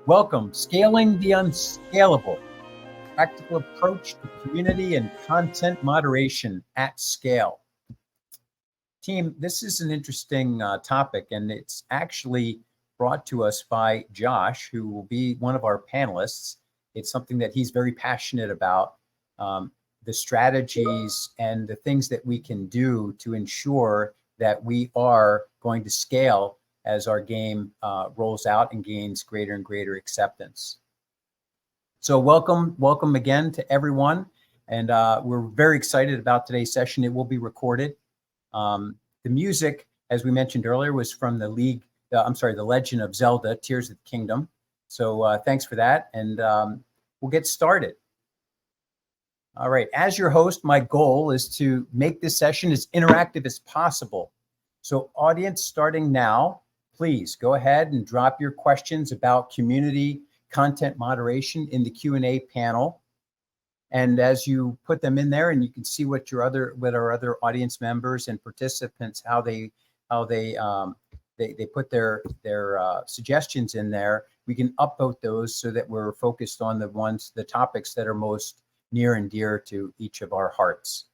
Welcome, Scaling the Unscalable, practical approach to community and content moderation at scale. Team, this is an interesting topic, and it's actually brought to us by Josh, who will be one of our panelists. It's something that he's very passionate about, the strategies and the things that we can do to ensure that we are going to scale as our game rolls out and gains greater and greater acceptance. So welcome again to everyone. And we're very excited about today's session. It will be recorded. The music, as we mentioned earlier, was from the Legend of Zelda, Tears of the Kingdom. So thanks for that. And we'll get started. All right, as your host, my goal is to make this session as interactive as possible. So audience, starting now, please go ahead and drop your questions about community content moderation in the Q&A panel. And as you put them in there, and you can see what our other audience members and participants, how they put their suggestions in there, we can upvote those so that we're focused on the topics that are most near and dear to each of our hearts.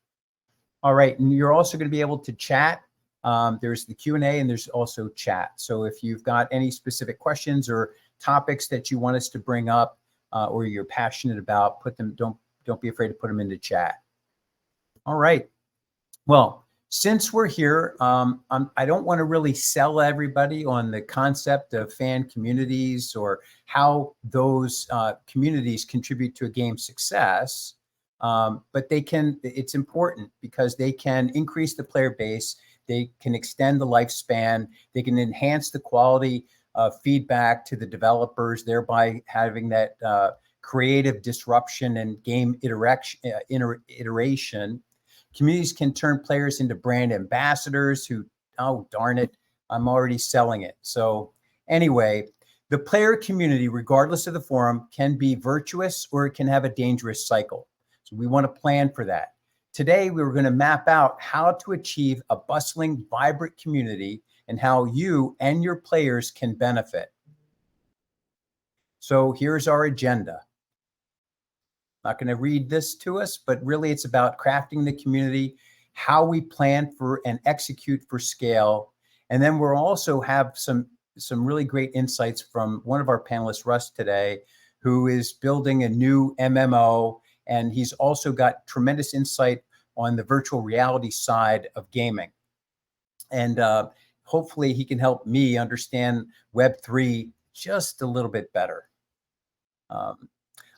All right, and you're also going to be able to chat. There's the Q&A and there's also chat. So if you've got any specific questions or topics that you want us to bring up or you're passionate about, put them. Don't be afraid to put them into chat. All right. Well, since we're here, I don't want to really sell everybody on the concept of fan communities or how those communities contribute to a game's success. But it's important because they can increase the player base. They can extend the lifespan. They can enhance the quality of feedback to the developers, thereby having that creative disruption and game iteration. Communities can turn players into brand ambassadors who, oh, darn it, I'm already selling it. So anyway, the player community, regardless of the forum, can be virtuous or it can have a dangerous cycle. So we want to plan for that. Today, we're going to map out how to achieve a bustling, vibrant community and how you and your players can benefit. So here's our agenda. Not going to read this to us, but really it's about crafting the community, how we plan for and execute for scale. And then we'll also have some really great insights from one of our panelists, Russ, today, who is building a new MMO. And he's also got tremendous insight on the virtual reality side of gaming. And hopefully he can help me understand Web3 just a little bit better.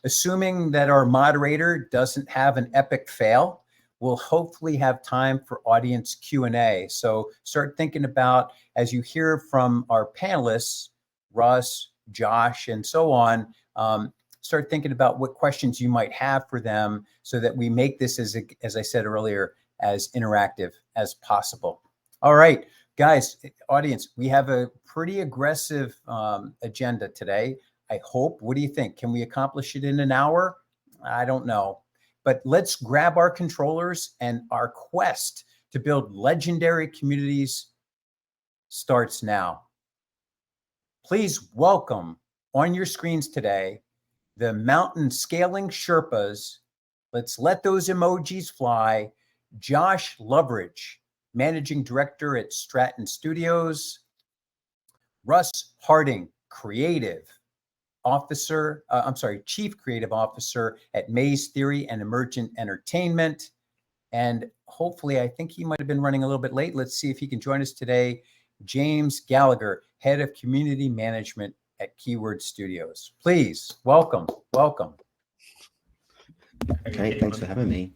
Assuming that our moderator doesn't have an epic fail, we'll hopefully have time for audience Q&A. So start thinking about, as you hear from our panelists, Russ, Josh, and so on, start thinking about what questions you might have for them so that we make this, as I said earlier, as interactive as possible. All right, guys, audience, we have a pretty aggressive agenda today. I hope. What do you think? Can we accomplish it in an hour? I don't know. But let's grab our controllers, and our quest to build legendary communities starts now. Please welcome on your screens today the mountain scaling Sherpas. Let's let those emojis fly. Josh Loveridge, Managing Director at Stratton Studios. Russ Harding, Chief Creative Officer at Maze Theory and Emergent Entertainment. And hopefully, I think he might have been running a little bit late. Let's see if he can join us today. James Gallagher, Head of Community Management at Keyword Studios. Please, welcome. Okay, thanks for having me.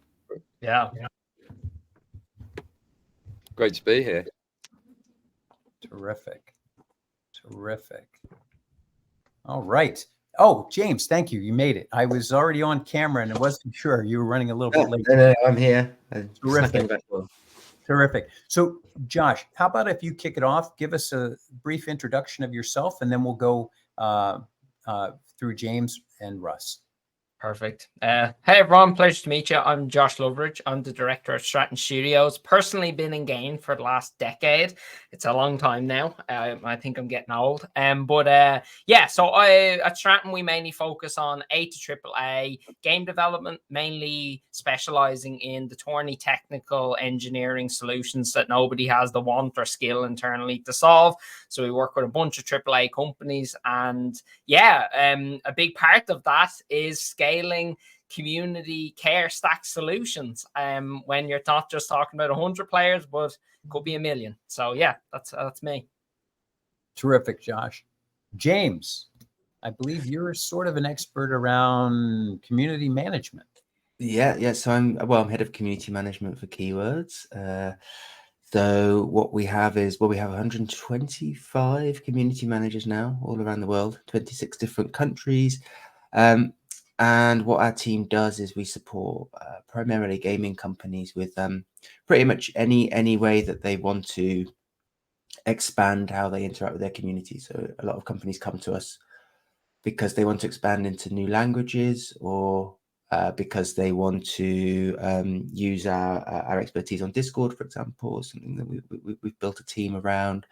Yeah. Great to be here. Terrific. All right. Oh, James, thank you. You made it. I was already on camera and I wasn't sure. You were running a little bit late. No, I'm here. Terrific. So, Josh, how about if you kick it off? Give us a brief introduction of yourself, and then we'll go through James and Russ. Perfect. Hey everyone, pleasure to meet you. I'm Josh Loveridge. I'm the director at Stratton Studios. Personally been in game for the last decade. It's a long time now. I think I'm getting old. Yeah, so at Stratton we mainly focus on A to AAA game development, mainly specializing in the thorny technical engineering solutions that nobody has the want or skill internally to solve. So we work with a bunch of AAA companies, and yeah, a big part of that is scaling community care stack solutions. When you're not just talking about 100 players, but it could be a million. So yeah, that's me. Terrific, Josh. James, I believe you're sort of an expert around community management. Yeah. So I'm head of community management for Keywords. So what we have is, we have 125 community managers now all around the world, 26 different countries. And what our team does is we support primarily gaming companies with pretty much any way that they want to expand how they interact with their community. So a lot of companies come to us because they want to expand into new languages, or because they want to use our expertise on Discord, for example, or something that we've built a team around.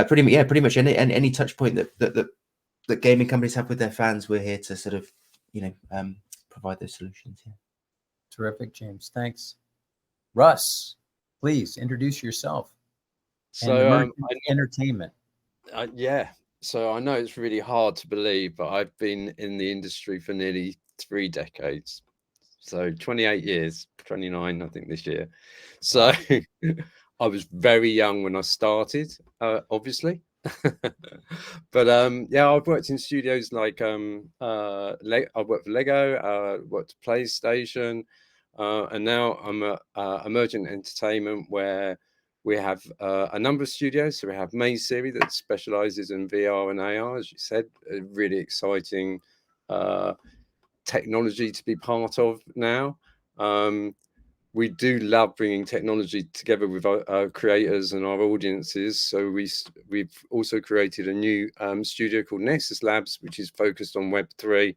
Pretty much any touch point that gaming companies have with their fans, we're here to sort of provide those solutions. Yeah. Terrific, James. Thanks. Russ, please introduce yourself. So entertainment. Yeah. So I know it's really hard to believe, but I've been in the industry for nearly 3 decades. So 28 years, 29, I think, this year. So I was very young when I started, obviously. But yeah, I've worked in studios like I've worked for Lego, worked at PlayStation, and now I'm at Emergent Entertainment, where we have a number of studios. So we have Main Series that specializes in VR and AR, as you said, a really exciting technology to be part of now. We do love bringing technology together with our creators and our audiences. So we've also created a new studio called Nexus Labs, which is focused on Web3.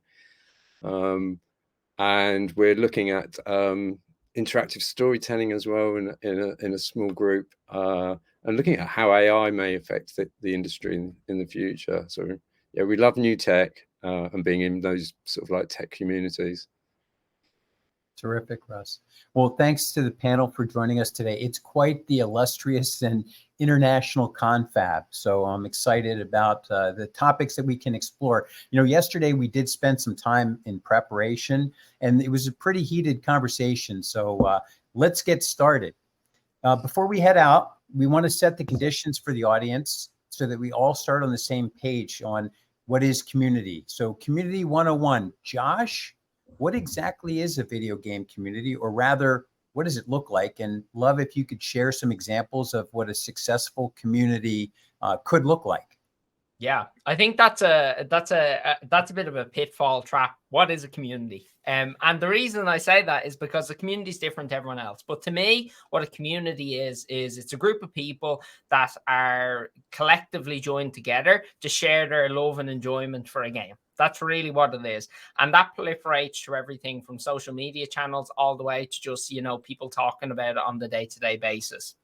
And we're looking at interactive storytelling as well in a small group, and looking at how AI may affect the industry in the future. So yeah, we love new tech and being in those sort of like tech communities. Terrific, Russ. Well, thanks to the panel for joining us today. It's quite the illustrious and international confab. So I'm excited about the topics that we can explore. Yesterday we did spend some time in preparation, and it was a pretty heated conversation. So let's get started. Before we head out, we want to set the conditions for the audience so that we all start on the same page on what is community. So Community 101, Josh, what exactly is a video game community, or rather, what does it look like? And love if you could share some examples of what a successful community could look like. Yeah, I think that's a bit of a pitfall trap. What is a community? And the reason I say that is because the community is different to everyone else. But to me, what a community is it's a group of people that are collectively joined together to share their love and enjoyment for a game. That's really what it is. And that proliferates to everything from social media channels all the way to just, people talking about it on the day-to-day basis.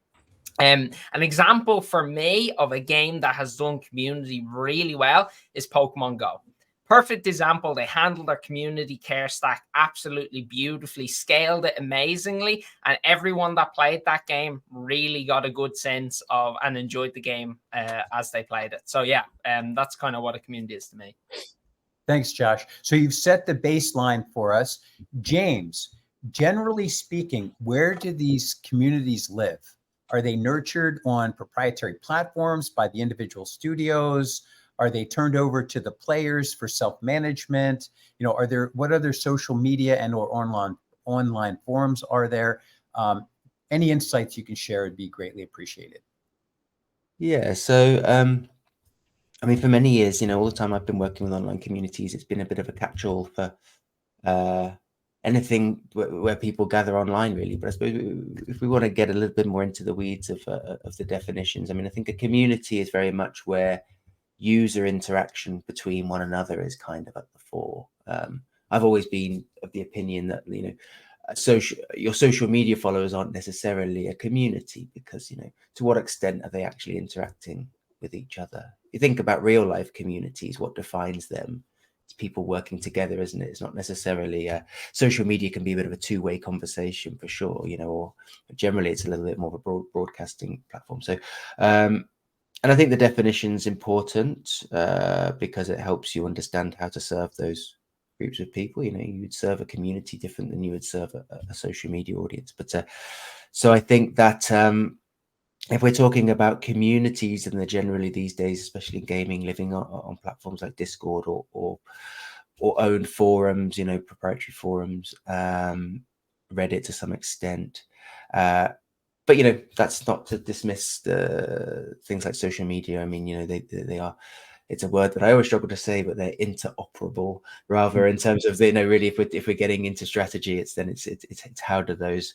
An example for me of a game that has done community really well is Pokemon Go. Perfect example. They handled their community care stack absolutely beautifully, scaled it amazingly, and everyone that played that game really got a good sense of and enjoyed the game as they played it. So yeah, that's kind of what a community is to me. Thanks, Josh. So you've set the baseline for us. James, generally speaking, where do these communities live? Are they nurtured on proprietary platforms by the individual studios? Are they turned over to the players for self-management? What other social media and or online forums are there? Any insights you can share would be greatly appreciated. Yeah, so I mean, for many years, all the time I've been working with online communities, it's been a bit of a catch-all for anything where people gather online, really. But I suppose if we want to get a little bit more into the weeds of the definitions, I mean, I think a community is very much where user interaction between one another is kind of at the fore. I've always been of the opinion that, your social media followers aren't necessarily a community, because, to what extent are they actually interacting with each other? You think about real life communities, what defines them? It's people working together, isn't it? It's not necessarily social media can be a bit of a two-way conversation for sure, or generally it's a little bit more of a broadcasting platform. So, and I think the definition's important because it helps you understand how to serve those groups of people. You would serve a community different than you would serve a social media audience. But so I think that if we're talking about communities, and they're generally these days, especially in gaming, living on platforms like Discord or owned forums, proprietary forums, Reddit to some extent. But that's not to dismiss the things like social media. I mean, they are. It's a word that I always struggle to say, but they're interoperable. Rather, in terms of really, if we're getting into strategy, it's how do those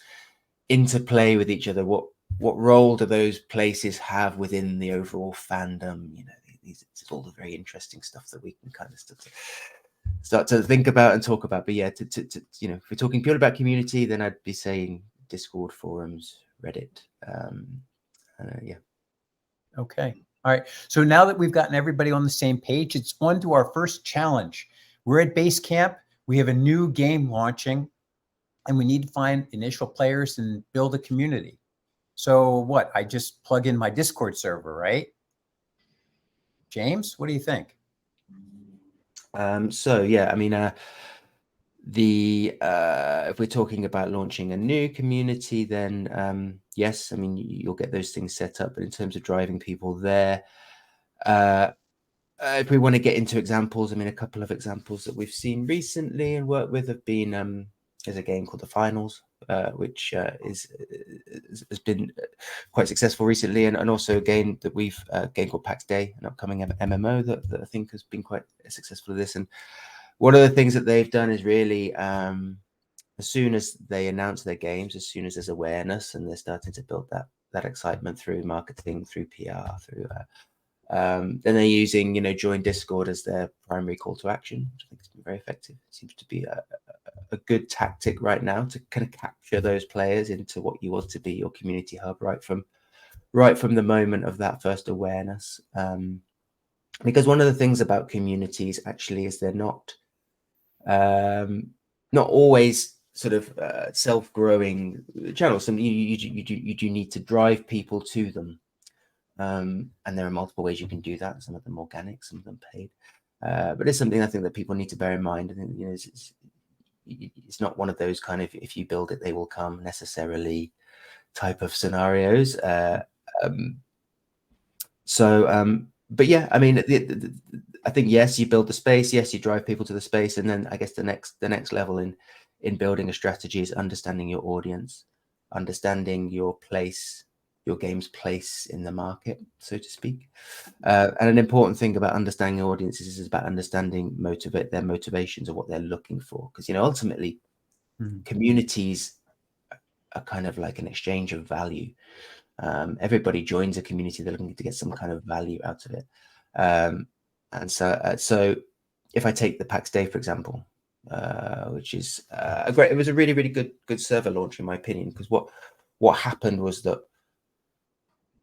interplay with each other? What role do those places have within the overall fandom? It's all the very interesting stuff that we can kind of start to think about and talk about. But yeah, if we're talking purely about community, then I'd be saying Discord, forums, Reddit. Yeah. Okay. All right. So now that we've gotten everybody on the same page, it's on to our first challenge. We're at base camp. We have a new game launching, and we need to find initial players and build a community. So what? I just plug in my Discord server, right? James, what do you think? So yeah, I mean, if we're talking about launching a new community, then yes, I mean, you'll get those things set up. But in terms of driving people there, if we want to get into examples, I mean, a couple of examples that we've seen recently and worked with have been there's a game called The Finals, which has been quite successful recently, and also a game that game called PAX Day, an upcoming MMO that I think has been quite successful with this. And one of the things that they've done is really, as soon as they announce their games, as soon as there's awareness and they're starting to build that excitement through marketing, through PR, through then they're using, join Discord as their primary call to action, which I think has been very effective. It seems to be a good tactic right now to kind of capture those players into what you want to be your community hub right from the moment of that first awareness. Because one of the things about communities actually is they're not always sort of self-growing channels. And you do need to drive people to them. And there are multiple ways you can do that. Some of them organic, some of them paid. But it's something I think that people need to bear in mind. I think it's not one of those kind of if you build it, they will come necessarily type of scenarios. But yeah, I mean, I think yes, you build the space, yes, you drive people to the space, and then I guess the next level in building a strategy is understanding your audience, understanding your place, your game's place in the market, so to speak. And an important thing about understanding your audiences is about understanding their motivations or what they're looking for, because ultimately communities are kind of like an exchange of value. Everybody joins a community, they're looking to get some kind of value out of it. And so if I take the PAX Day, for example, which is it was a really, really good server launch, in my opinion, because what happened was that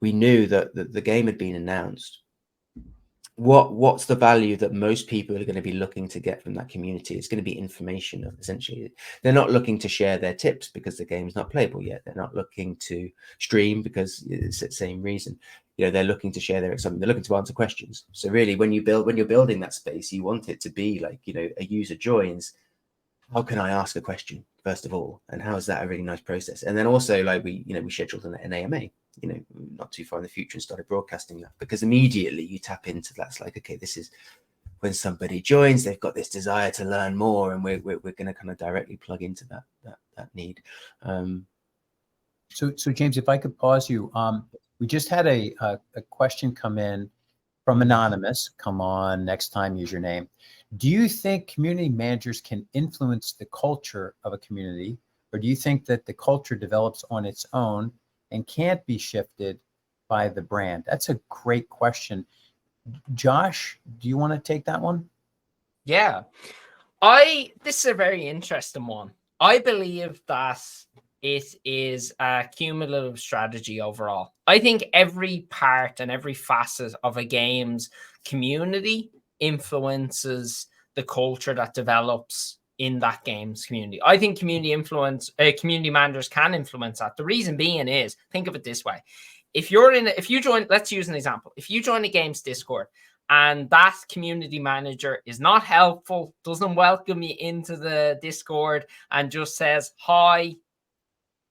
we knew that the game had been announced. What's the value that most people are going to be looking to get from that community? It's going to be information, essentially. They're not looking to share their tips because the game is not playable yet. They're not looking to stream because it's the same reason. They're looking to share their excitement. They're looking to answer questions. So really, when you're building that space, you want it to be like, a user joins. How can I ask a question, first of all? And how is that a really nice process? And then also, like, we scheduled an AMA, not too far in the future, and started broadcasting that, because immediately you tap into that's like, okay, this is when somebody joins, they've got this desire to learn more, and we're going to kind of directly plug into that need. So James, if I could pause you, we just had a question come in from Anonymous. Come on, next time, use your name. Do you think community managers can influence the culture of a community, or do you think that the culture develops on its own and can't be shifted by the brand? That's a great question. Josh, do you want to take that one? Yeah. This is a very interesting one. I believe that it is a cumulative strategy overall. I think every part and every facet of a game's community influences the culture that develops in that game's community. I think community managers can influence that. The reason being is, think of it this way. If you join, let's use an example. If you join a game's Discord and that community manager is not helpful, doesn't welcome you into the Discord and just says, hi,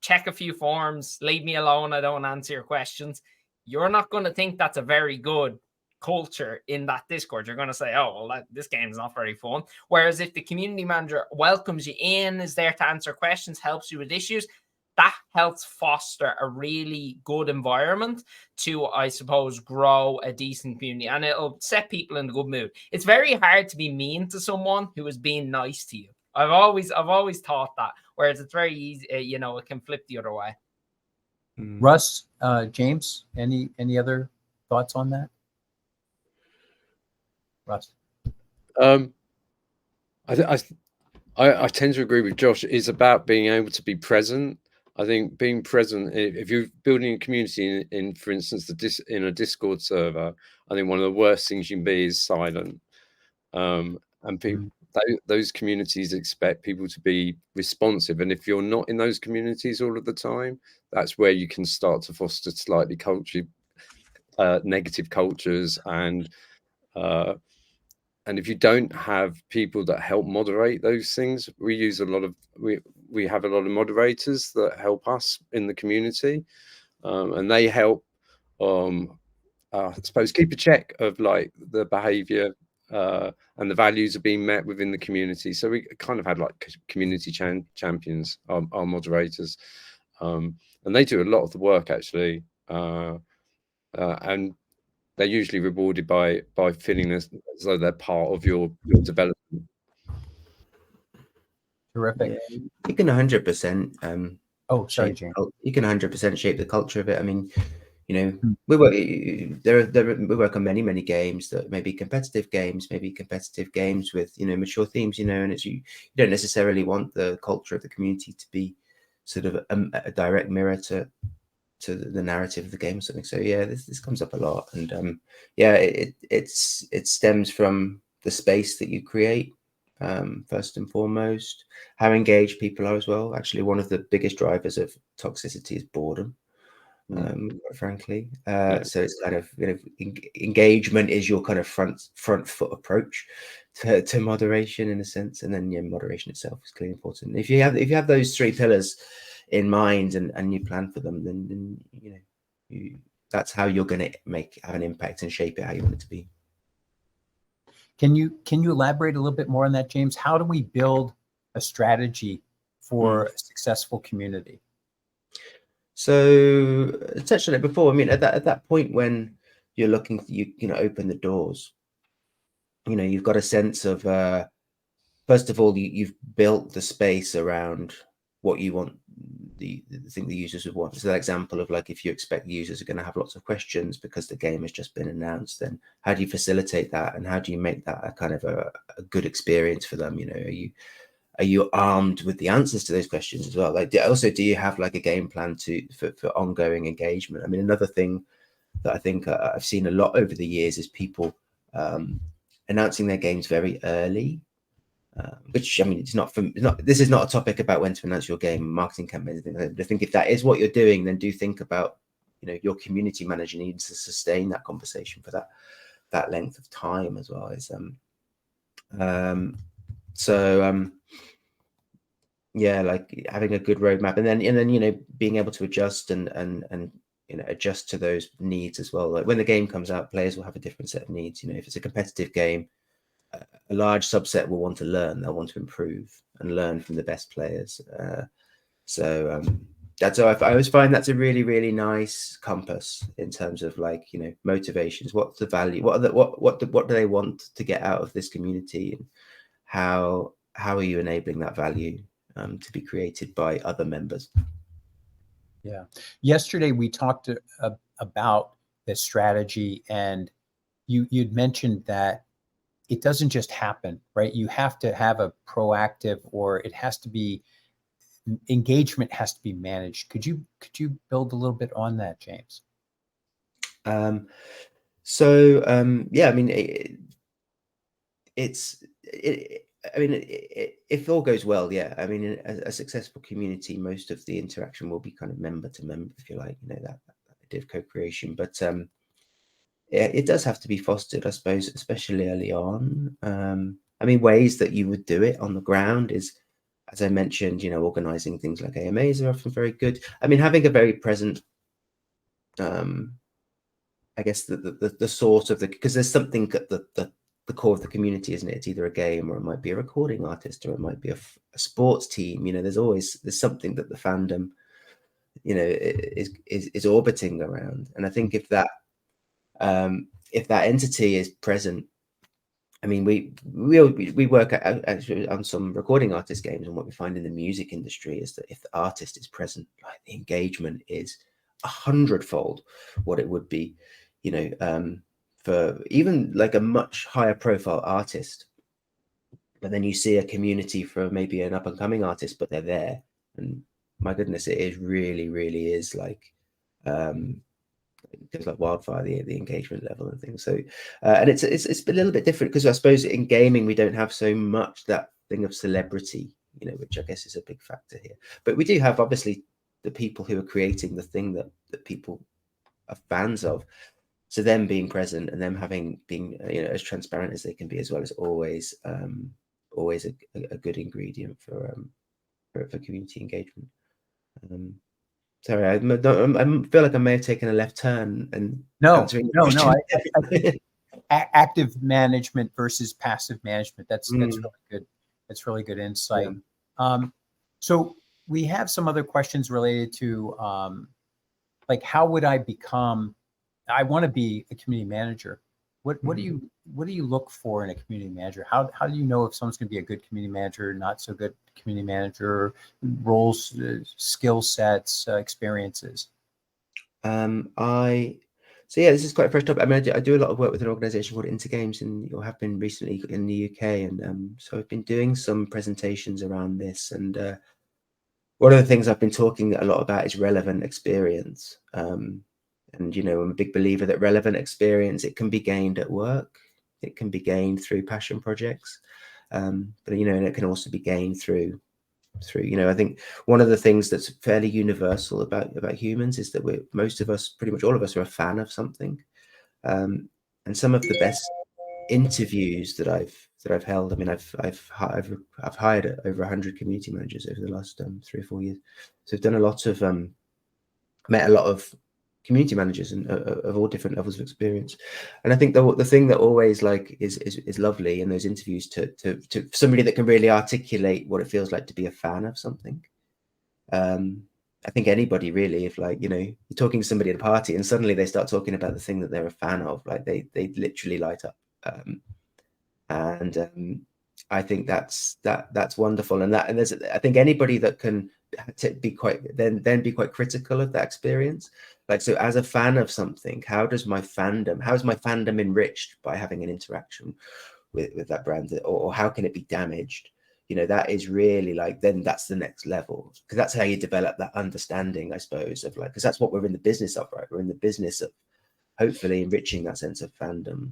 check a few forms, leave me alone, I don't answer your questions, you're not going to think that's a very good culture in that Discord. You're going to say, oh, well, this game's not very fun. Whereas if the community manager welcomes you in, is there to answer questions, helps you with issues, that helps foster a really good environment to, I suppose, grow a decent community, and it'll set people in a good mood. It's very hard to be mean to someone who is being nice to you. I've always thought that, whereas it's very easy, it can flip the other way. Russ, James, any other thoughts on that? Russ? I tend to agree with Josh. It's about being able to be present. I think being present, if you're building a community in for instance, in a Discord server, I think one of the worst things you can be is silent. And people, those communities expect people to be responsive. And if you're not in those communities all of the time, that's where you can start to foster slightly negative cultures. And if you don't have people that help moderate those things, we have a lot of moderators that help us in the community, and they help, I suppose, keep a check of like the behavior and the values are being met within the community. So we kind of had like community champions, our moderators, and they do a lot of the work actually, and they're usually rewarded by feeling as though they're part of your development. Terrific. Yeah, you can 100%. Oh, sorry, James. You can 100% shape the culture of it. I mean, we work on many games that may be competitive games, with mature themes, and it's you don't necessarily want the culture of the community to be sort of a direct mirror to the narrative of the game or something. So yeah, this comes up a lot, and it stems from the space that you create, first and foremost, how engaged people are as well. Actually, one of the biggest drivers of toxicity is boredom, quite frankly. So it's kind of engagement is your kind of front foot approach to moderation in a sense, and then moderation itself is clearly important. If you have those three pillars in mind and you plan for them, then that's how you're going to have an impact and shape it how you want it to be. Can you elaborate a little bit more on that, James? How do we build a strategy for a successful community? So I touched on it before. I mean, at that point when you're looking, open the doors. You've got a sense of first of all, you've built the space around what you want the thing the users would want. So that example of like, if you expect the users are going to have lots of questions because the game has just been announced, then how do you facilitate that, and how do you make that a kind of a good experience for them? Are you armed with the answers to those questions as well? Like, do you have like a game plan for ongoing engagement? I mean, another thing that I think I've seen a lot over the years is people announcing their games very early. Which, I mean, this is not a topic about when to announce your game, marketing campaigns. I think if that is what you're doing, then do think about, your community manager needs to sustain that conversation for that length of time as well. Like having a good roadmap, and then being able to adjust and adjust to those needs as well. Like when the game comes out, players will have a different set of needs. If it's a competitive game, a large subset will want to learn, they'll want to improve and learn from the best players. That's how I always find that's a really, really nice compass in terms of like, motivations. What's the value? What do they want to get out of this community, and how are you enabling that value to be created by other members? Yeah. Yesterday we talked about this strategy, and you'd mentioned that it doesn't just happen, right? You have to have a proactive, or it has to be, engagement has to be managed. Could you build a little bit on that, James? Yeah, I mean, if all goes well, yeah, I mean, a successful community, most of the interaction will be kind of member to member, if you like, that idea of co-creation. But it does have to be fostered, I suppose, especially early on. I mean, ways that you would do it on the ground is, as I mentioned, organizing things like AMAs are often very good. I mean, having a very present, I guess the source of because there's something at the core of the community, isn't it? It's either a game, or it might be a recording artist, or it might be a sports team. There's something that the fandom, is orbiting around. And I think if that entity is present, I mean, we work actually on some recording artist games, and what we find in the music industry is that if the artist is present, like, the engagement is 100-fold what it would be, for even like a much higher profile artist. But then you see a community for maybe an up and coming artist, but they're there, and my goodness, it is really is like, goes like wildfire, the engagement level and things. So and it's a little bit different, because I suppose in gaming we don't have so much that thing of celebrity, which I guess is a big factor here. But we do have, obviously, the people who are creating the thing that people are fans of. So them being present, and them being as transparent as they can be as well, is always a good ingredient for community engagement. Sorry, I feel like I may have taken a left turn and no. I think active management versus passive management. That's really good. That's really good insight. Yeah. So we have some other questions related to like, how would I become? I want to be a community manager. What do you look for in a community manager? How do you know if someone's going to be a good community manager, not so good community manager? Roles, skill sets, experiences. So yeah, this is quite a fresh topic. I mean, I do a lot of work with an organization called Intergames, and have been recently in the UK, and so I've been doing some presentations around this. And one of the things I've been talking a lot about is relevant experience. And I'm a big believer that relevant experience, it can be gained at work, it can be gained through passion projects, but and it can also be gained through I think one of the things that's fairly universal about humans is that most of us, pretty much all of us, are a fan of something. And some of the best interviews that I've held, I mean, I've hired over 100 community managers over the last 3 or 4 years. So I've done a lot of met a lot of community managers and of all different levels of experience. And I think the thing that always is lovely in those interviews to somebody that can really articulate what it feels like to be a fan of something. I think anybody really, if you're talking to somebody at a party and suddenly they start talking about the thing that they're a fan of, like they literally light up. I think that's wonderful. And I think anybody that can be quite critical of that experience. So as a fan of something, how is my fandom enriched by having an interaction with that brand, or how can it be damaged? That is really then that's the next level, because that's how you develop that understanding, I suppose, of because that's what we're in the business of, right? We're in the business of hopefully enriching that sense of fandom.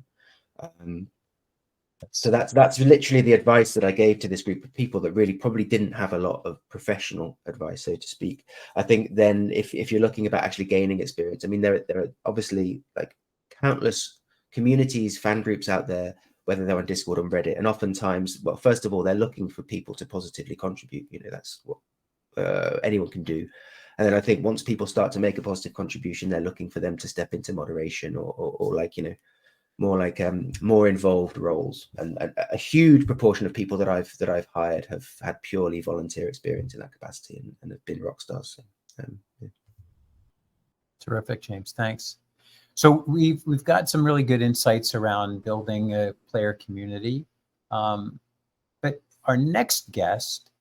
So that's literally the advice that I gave to this group of people that really probably didn't have a lot of professional advice, so to speak. I think then if you're looking about actually gaining experience, I mean, there are obviously countless communities, fan groups out there, whether they're on Discord or Reddit, and oftentimes, well, first of all, they're looking for people to positively contribute. That's what anyone can do. And then I think once people start to make a positive contribution, they're looking for them to step into moderation or more involved roles. And a huge proportion of people that I've hired have had purely volunteer experience in that capacity and have been rock stars. So, yeah. Terrific, James. Thanks. So we've got some really good insights around building a player community. But our next guest,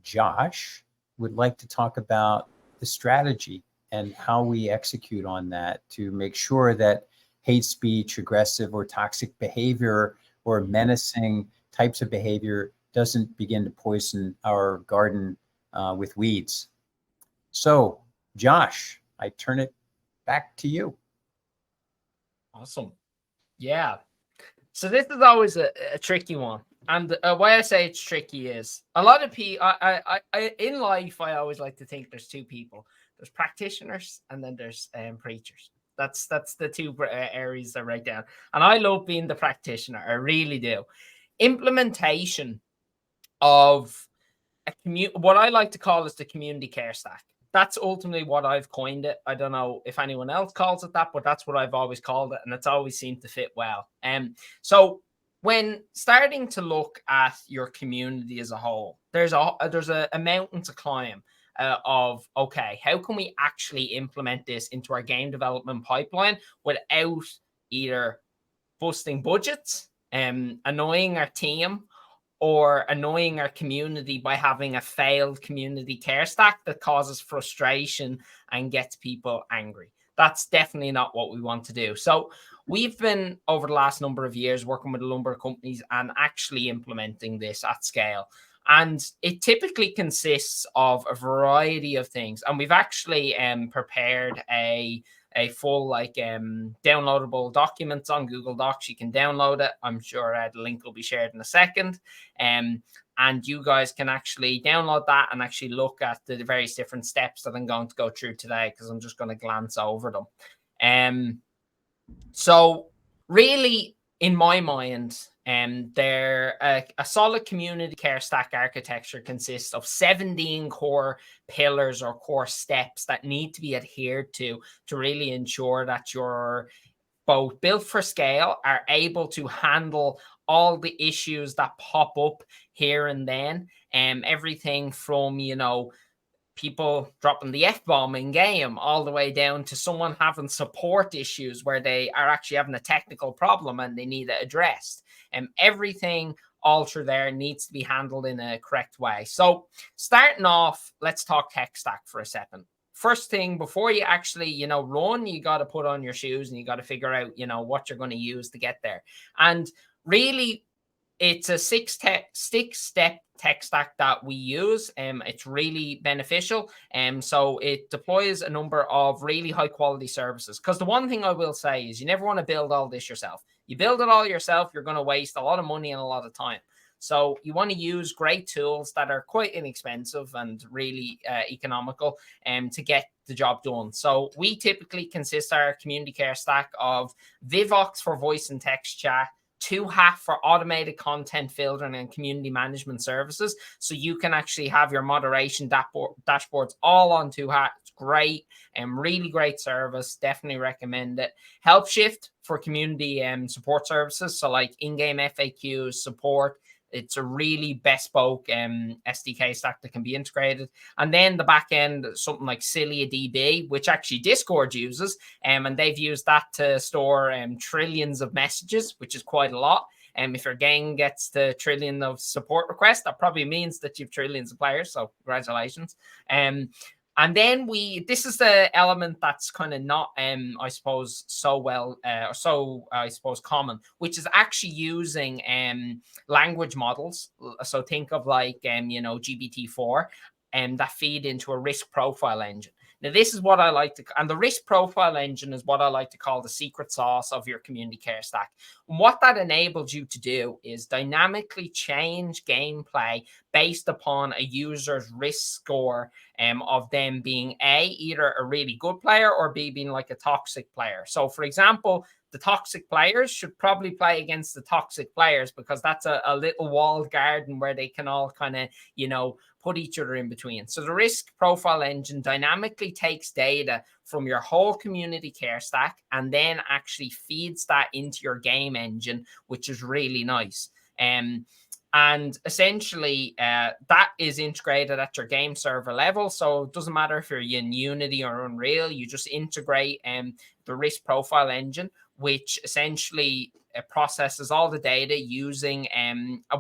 Josh, would like to talk about the strategy and how we execute on that to make sure that hate speech, aggressive or toxic behavior or menacing types of behavior doesn't begin to poison our garden with weeds. So, Josh, I turn it back to you. Awesome. Yeah. So this is always a tricky one. And why I say it's tricky is a lot of people, in life, I always like to think there's two people. There's practitioners and then there's preachers. That's the two areas I write down. And I love being the practitioner. I really do. Implementation of what I like to call is the community care stack. That's ultimately what I've coined it. I don't know if anyone else calls it that, but that's what I've always called it, and it's always seemed to fit well. So when starting to look at your community as a whole, there's a mountain to climb of, okay, how can we actually implement this into our game development pipeline without either busting budgets, annoying our team, or annoying our community by having a failed community care stack that causes frustration and gets people angry. That's definitely not what we want to do. So we've been, over the last number of years, working with a number of companies and actually implementing this at scale. And it typically consists of a variety of things. And we've actually prepared a full downloadable documents on Google Docs. You can download it. I'm sure the link will be shared in a second. And you guys can actually download that and actually look at the various different steps that I'm going to go through today, because I'm just going to glance over them. So really, in my mind, a solid community care stack architecture consists of 17 core pillars or core steps that need to be adhered to really ensure that you're both built for scale, are able to handle all the issues that pop up here and then, everything from, people dropping the F-bomb in game all the way down to someone having support issues where they are actually having a technical problem and they need it addressed. Everything all through there needs to be handled in a correct way. So starting off, let's talk tech stack for a second. First thing, before you actually, run, you got to put on your shoes and you got to figure out, what you're going to use to get there. And really, it's a six-step tech stack that we use. It's really beneficial. So it deploys a number of really high quality services. Because the one thing I will say is you never want to build all this yourself. You build it all yourself, you're going to waste a lot of money and a lot of time. So you want to use great tools that are quite inexpensive and really economical to get the job done. So we typically consist our community care stack of Vivox for voice and text chat, 2HAT for automated content filtering and community management services. So you can actually have your moderation dashboards all on 2HAT. It's great and really great service. Definitely recommend it. HelpShift for community support services. So like in-game FAQs, support. It's a really bespoke SDK stack that can be integrated. And then the back end, something like CiliaDB, which actually Discord uses, and they've used that to store trillions of messages, which is quite a lot. If your game gets to trillion of support requests, that probably means that you've trillions of players. So congratulations. And then this is the element that's kind of not, I suppose, common, which is actually using language models. So think of like, GPT-4 that feed into a risk profile engine. Now, this is what I like to, and the risk profile engine is what I like to call the secret sauce of your community care stack. And what that enables you to do is dynamically change gameplay based upon a user's risk score of them being either a really good player or B, being like a toxic player. So, for example, the toxic players should probably play against the toxic players because that's a little walled garden where they can all kind of, put each other in between. So the risk profile engine dynamically takes data from your whole community care stack and then actually feeds that into your game engine, which is really nice. And essentially, that is integrated at your game server level. So it doesn't matter if you're in Unity or Unreal, you just integrate the risk profile engine, which essentially it processes all the data using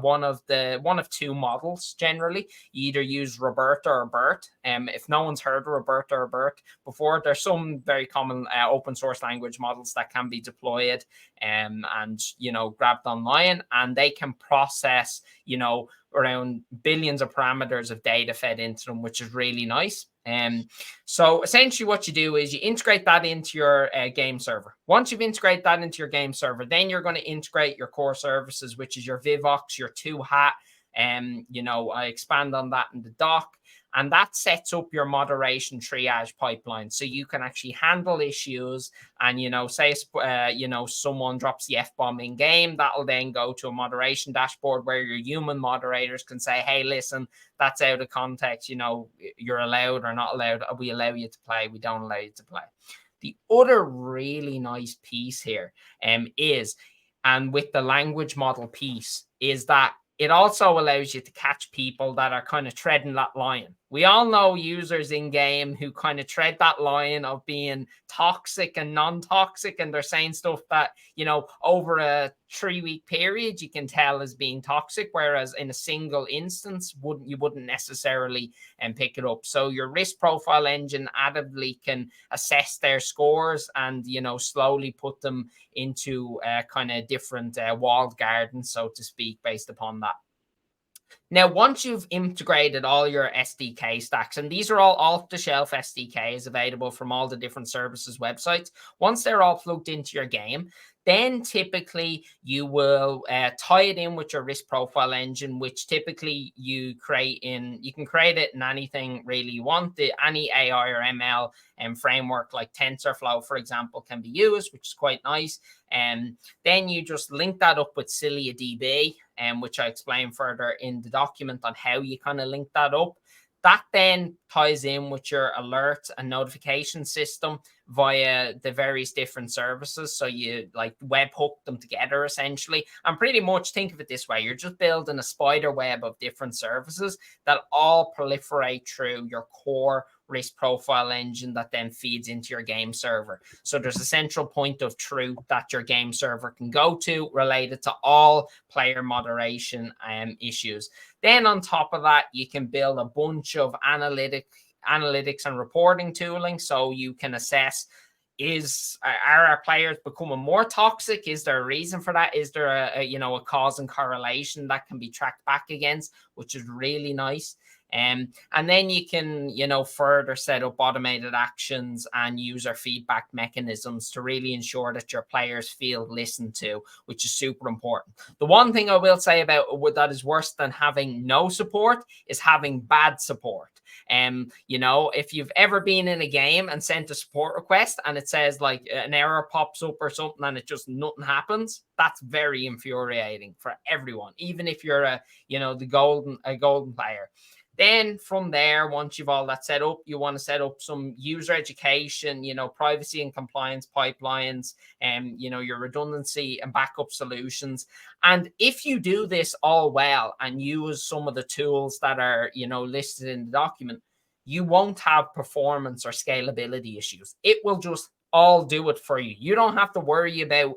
one of two models. Generally, you either use Roberta or BERT. If no one's heard of Roberta or BERT before, there's some very common open source language models that can be deployed and grabbed online, and they can process around billions of parameters of data fed into them, which is really nice. So essentially what you do is you integrate that into your game server. Once you've integrated that into your game server, then you're going to integrate your core services, which is your Vivox, your 2hat. I expand on that in the doc. And that sets up your moderation triage pipeline. So you can actually handle issues and, say, someone drops the F-bomb in game, that'll then go to a moderation dashboard where your human moderators can say, hey, listen, that's out of context. You're allowed or not allowed. We allow you to play. We don't allow you to play. The other really nice piece here is, and with the language model piece, is that it also allows you to catch people that are kind of treading that line. We all know users in game who kind of tread that line of being toxic and non-toxic, and they're saying stuff that, over a 3-week period, you can tell as being toxic, whereas in a single instance, you wouldn't necessarily pick it up. So your risk profile engine adaptively can assess their scores and, slowly put them into kind of different walled gardens, so to speak, based upon that. Now, once you've integrated all your SDK stacks, and these are all off-the-shelf SDKs available from all the different services websites, once they're all plugged into your game, then typically you will tie it in with your risk profile engine, which typically you can create it in anything really you want. Any AI or ML framework like TensorFlow, for example, can be used, which is quite nice. And then you just link that up with CiliaDB, which I explain further in the document on how you kind of link that up. That then ties in with your alert and notification system via the various different services. So you webhook them together essentially. And pretty much think of it this way. You're just building a spider web of different services that all proliferate through your core risk profile engine that then feeds into your game server. So there's a central point of truth that your game server can go to related to all player moderation issues. Then on top of that, you can build a bunch of analytics and reporting tooling, so you can assess, are our players becoming more toxic? Is there a reason for that? Is there a cause and correlation that can be tracked back against, which is really nice. And then you can, further set up automated actions and user feedback mechanisms to really ensure that your players feel listened to, which is super important. The one thing I will say about that is worse than having no support is having bad support. If you've ever been in a game and sent a support request and it says like an error pops up or something and it just nothing happens, that's very infuriating for everyone, even if you're a golden player. Then from there, once you've all that set up, you want to set up some user education, privacy and compliance pipelines, and, your redundancy and backup solutions. And if you do this all well and use some of the tools that are, listed in the document, you won't have performance or scalability issues. It will just all do it for you. You don't have to worry about,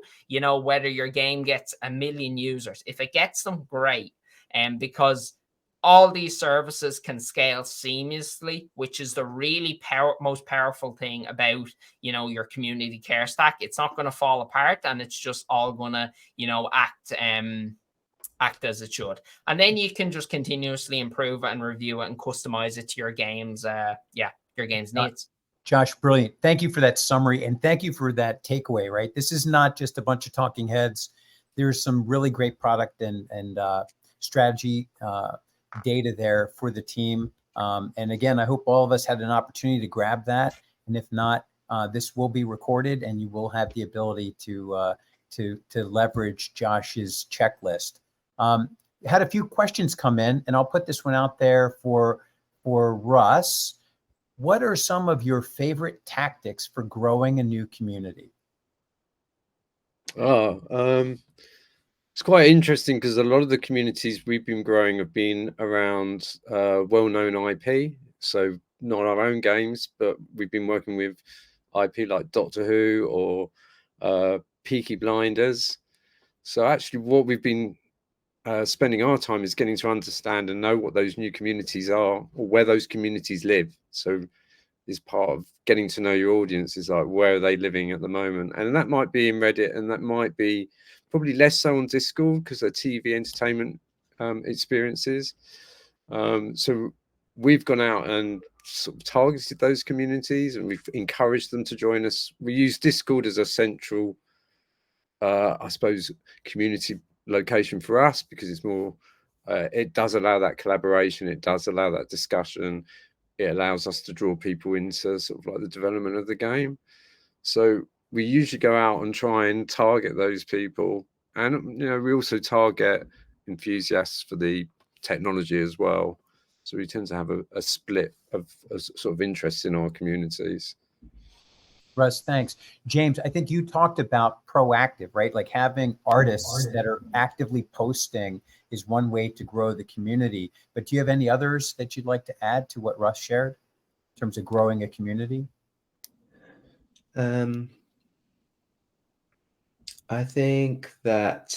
whether your game gets 1 million users. If it gets them, great. Because all these services can scale seamlessly, which is the really most powerful thing about, your community care stack. It's not going to fall apart, and it's just all going to, act as it should. And then you can just continuously improve it and review it and customize it to your game's, your game's needs. Josh, brilliant. Thank you for that summary, and thank you for that takeaway, right? This is not just a bunch of talking heads. There's some really great product and strategy data there for the team. And again, I hope all of us had an opportunity to grab that. And if not, this will be recorded and you will have the ability to leverage Josh's checklist. Had a few questions come in, and I'll put this one out there for Russ. What are some of your favorite tactics for growing a new community? It's quite interesting because a lot of the communities we've been growing have been around well-known IP. So not our own games, but we've been working with IP like Doctor Who or Peaky Blinders. So actually what we've been spending our time is getting to understand and know what those new communities are, or where those communities live. So is part of getting to know your audience, is like, where are they living at the moment? And that might be in Reddit, and that might be probably less so on Discord because they're TV entertainment experiences. So we've gone out and sort of targeted those communities, and we've encouraged them to join us. We use Discord as a central, I suppose, community location for us, because it's more, it does allow that collaboration, it does allow that discussion, it allows us to draw people into sort of like the development of the game. So we usually go out and try and target those people, and we also target enthusiasts for the technology as well. So we tend to have a split of sort of interests in our communities. Russ, thanks. James, I think you talked about proactive, right? Like having artists that are actively posting is one way to grow the community. But do you have any others that you'd like to add to what Russ shared in terms of growing a community? I think that,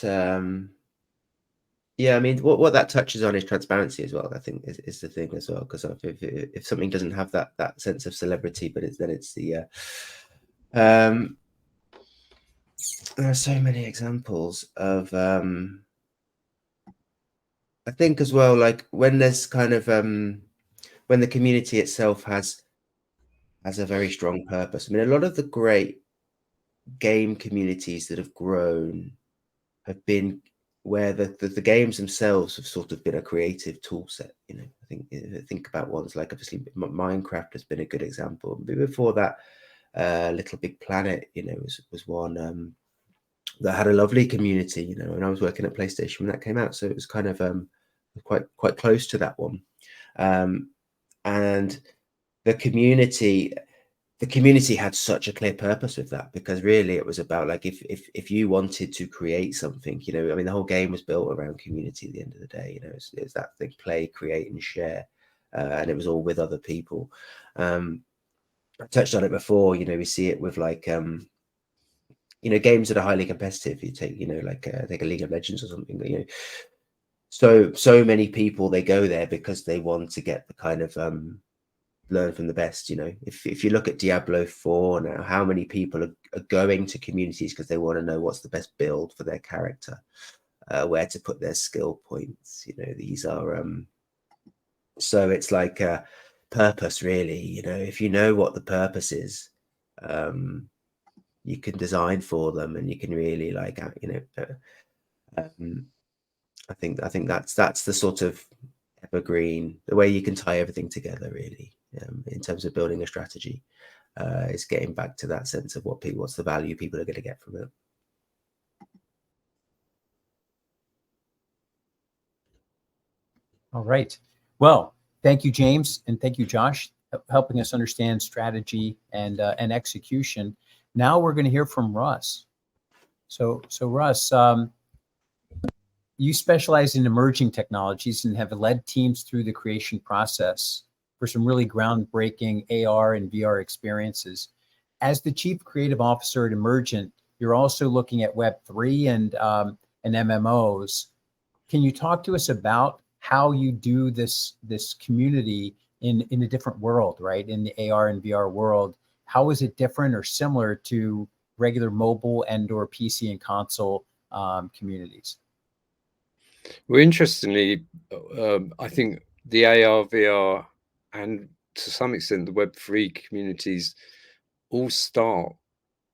yeah, I mean, what that touches on is transparency as well. I think is the thing as well, because if something doesn't have that sense of celebrity, but then it's the there are so many examples of I think as well, like when there's kind of when the community itself has a very strong purpose. I mean, a lot of the great game communities that have grown have been where the games themselves have sort of been a creative tool set. I think about ones like, obviously, Minecraft has been a good example. Before that, Little Big Planet, was one that had a lovely community. And I was working at PlayStation when that came out, so it was kind of quite close to that one. And the community had such a clear purpose with that, because really it was about, like, if you wanted to create something, I mean, the whole game was built around community at the end of the day. It's that thing: play, create, and share. And it was all with other people. I touched on it before. We see it with, like, games that are highly competitive. You take, take a League of Legends or something. So many people, they go there because they want to get the kind of learn from the best. If you look at Diablo 4 now, how many people are going to communities because they want to know what's the best build for their character, where to put their skill points. These are so it's like a purpose, really. If you know what the purpose is, you can design for them, and you can really, like, I think that's the sort of evergreen, the way you can tie everything together, really, in terms of building a strategy, is getting back to that sense of what's the value people are going to get from it. All right. Well, thank you, James, and thank you, Josh, helping us understand strategy and execution. Now we're going to hear from Russ. So Russ, you specialize in emerging technologies and have led teams through the creation process for some really groundbreaking AR and VR experiences. As the Chief Creative Officer at Emergent, you're also looking at Web3 and MMOs. Can you talk to us about how you do this community in a different world, right? In the AR and VR world, how is it different or similar to regular mobile and/or PC and console communities? Well, interestingly, I think the AR, VR, and to some extent the Web3 communities all start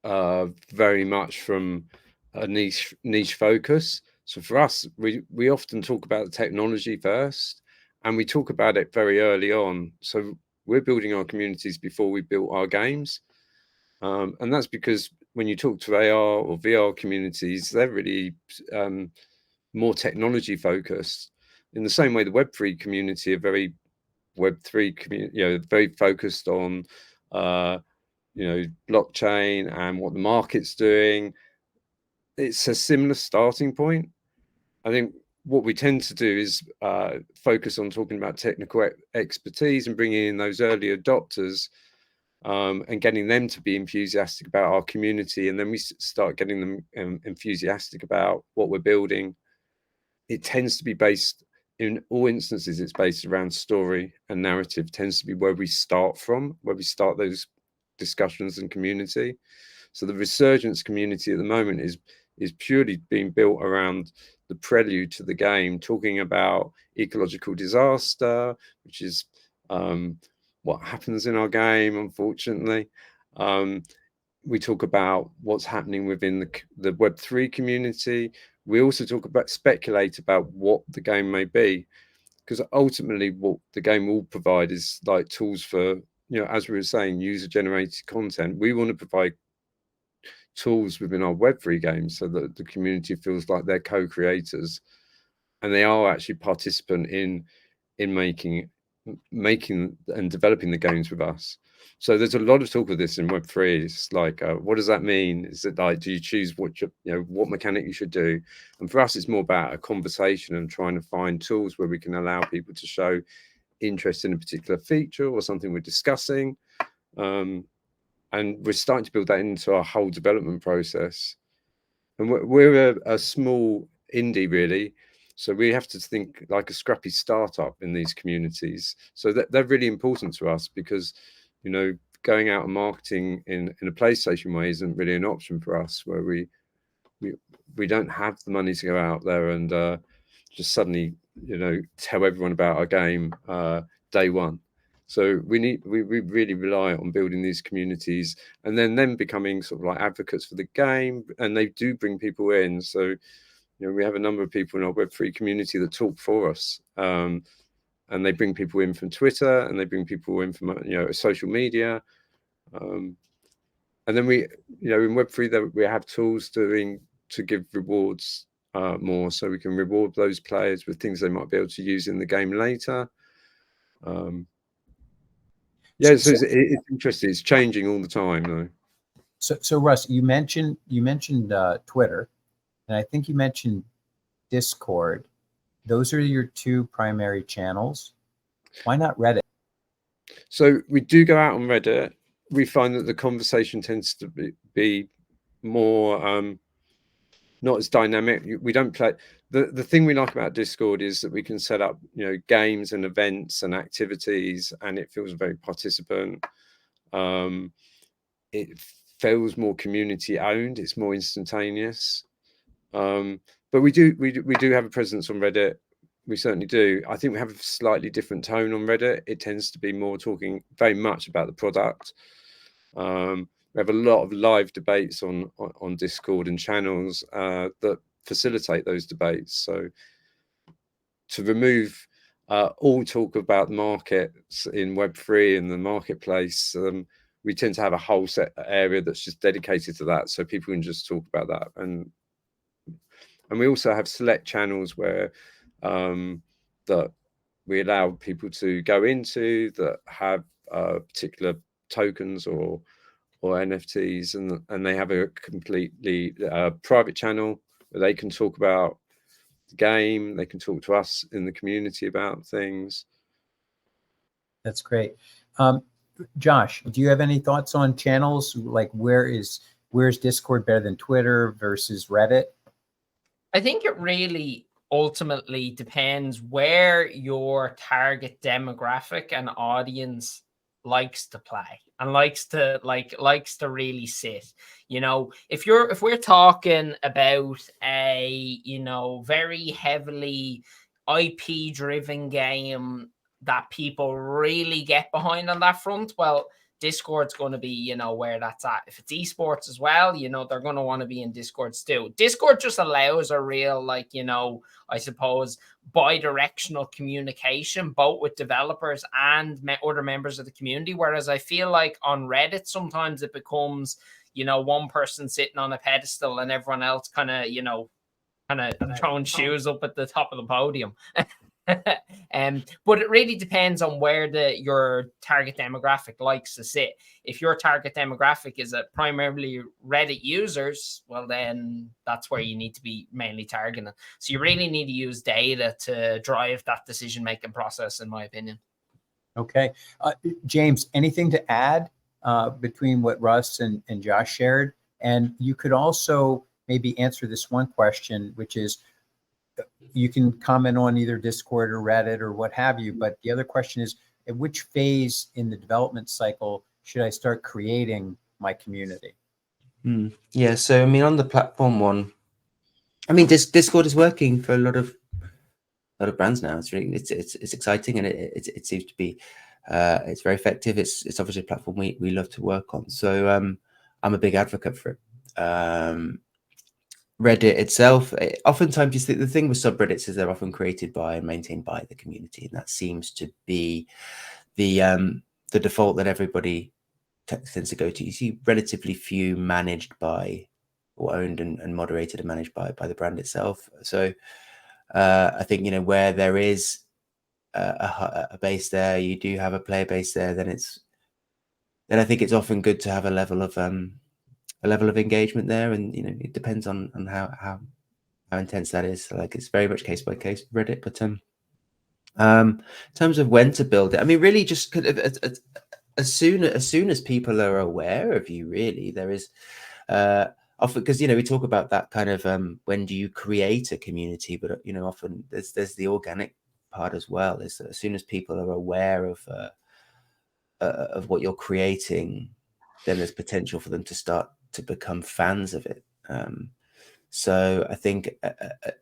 very much from a niche focus. So for us, we often talk about the technology first, and we talk about it very early on. So we're building our communities before we built our games. And that's because when you talk to AR or VR communities, they're really more technology focused. In the same way, the Web3 community are very Web3 community, very focused on blockchain and what the market's doing. It's a similar starting point. I think what we tend to do is focus on talking about technical expertise and bringing in those early adopters and getting them to be enthusiastic about our community, and then we start getting them enthusiastic about what we're building. It tends to be based, in all instances, it's based around story and narrative, tends to be where we start from, where we start those discussions and community. So the Resurgence community at the moment is purely being built around the prelude to the game, talking about ecological disaster, which is what happens in our game, unfortunately. We talk about what's happening within the Web3 community. We also speculate about what the game may be, because ultimately what the game will provide is like tools for, as we were saying, user-generated content. We want to provide tools within our Web3 games so that the community feels like they're co-creators and they are actually participant in making and developing the games with us. So there's a lot of talk of this in Web3. It's like, what does that mean? Is it like, do you choose what mechanic you should do? And for us, it's more about a conversation and trying to find tools where we can allow people to show interest in a particular feature or something we're discussing. And we're starting to build that into our whole development process. And we're a small indie, really. So we have to think like a scrappy startup in these communities. So they're really important to us because, going out and marketing in a PlayStation way isn't really an option for us, where we don't have the money to go out there and just suddenly, tell everyone about our game day one. So we really rely on building these communities and then them becoming sort of like advocates for the game, and they do bring people in. So we have a number of people in our Web3 community that talk for us, and they bring people in from Twitter, and they bring people in from social media, and then we in Web3 we have tools to give rewards more, so we can reward those players with things they might be able to use in the game later. So it's interesting. It's changing all the time, though. So Russ, you mentioned Twitter, and I think you mentioned Discord. Those are your two primary channels. Why not Reddit? So we do go out on Reddit. We find that the conversation tends to be more not as dynamic. We don't play. The thing we like about Discord is that we can set up games and events and activities, and it feels very participant. It feels more community owned. It's more instantaneous. But we do have a presence on Reddit. We certainly do. I think we have a slightly different tone on Reddit. It tends to be more talking very much about the product. We have a lot of live debates on Discord and channels that facilitate those debates. So to remove all talk about markets in Web3 and the marketplace, we tend to have a whole set area that's just dedicated to that, so people can just talk about that. And we also have select channels where that we allow people to go into that have particular tokens or NFTs, and they have a completely private channel where they can talk about the game. They can talk to us in the community about things. That's great. Josh, do you have any thoughts on channels? Like where's Discord better than Twitter versus Reddit? I think it really ultimately depends where your target demographic and audience likes to play and likes to really sit. If we're talking about a very heavily IP driven game that people really get behind on that front, well, Discord's going to be, where that's at. If it's esports as well, they're going to want to be in Discord still. Discord just allows a real, I suppose, bi-directional communication, both with developers and other members of the community. Whereas I feel like on Reddit, sometimes it becomes, one person sitting on a pedestal and everyone else kind of throwing shoes up at the top of the podium. But it really depends on where your target demographic likes to sit. If your target demographic is primarily Reddit users, well, then that's where you need to be mainly targeting. So you really need to use data to drive that decision-making process, in my opinion. Okay. James, anything to add between what Russ and Josh shared. And you could also maybe answer this one question, which is, you can comment on either Discord or Reddit or what have you. But the other question is, at which phase in the development cycle should I start creating my community? Yeah, so I mean, on the platform one, I mean, Discord is working for a lot of brands now. It's really it's exciting, and it seems to be it's very effective. It's obviously a platform we love to work on. So I'm a big advocate for it. Reddit itself, oftentimes you see the thing with subreddits is they're often created by and maintained by the community, and that seems to be the default that everybody tends to go to. You see relatively few managed by, or owned and moderated and managed by the brand itself. So I think, you know, where there is a base there, you do have a player base there, then I think it's often good to have a level of engagement there, and you know, it depends on how intense that is. So, like, it's very much case by case Reddit, but in terms of when to build it, I mean, really just as soon as people are aware of you, really. There is often, because, you know, we talk about that kind of when do you create a community, but you know, often there's the organic part as well. Is that as soon as people are aware of what you're creating, then there's potential for them to start to become fans of it. So I think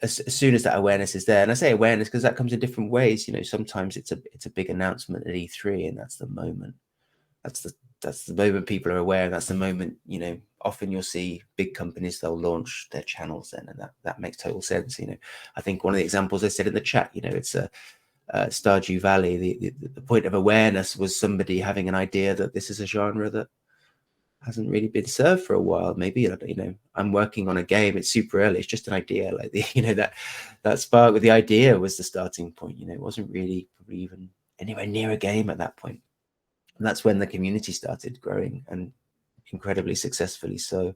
as soon as that awareness is there, and I say awareness because that comes in different ways. You know, sometimes it's a big announcement at E3, and that's the moment. That's the moment people are aware, and that's the moment, you know, often you'll see big companies, they'll launch their channels then, and that makes total sense. You know, I think one of the examples I said in the chat, you know, it's a Stardew Valley. The point of awareness was somebody having an idea that this is a genre that hasn't really been served for a while. Maybe, you know, I'm working on a game, it's super early, it's just an idea. Like you know, that spark with the idea was the starting point. You know, it wasn't really probably even anywhere near a game at that point. And that's when the community started growing, and incredibly successfully. So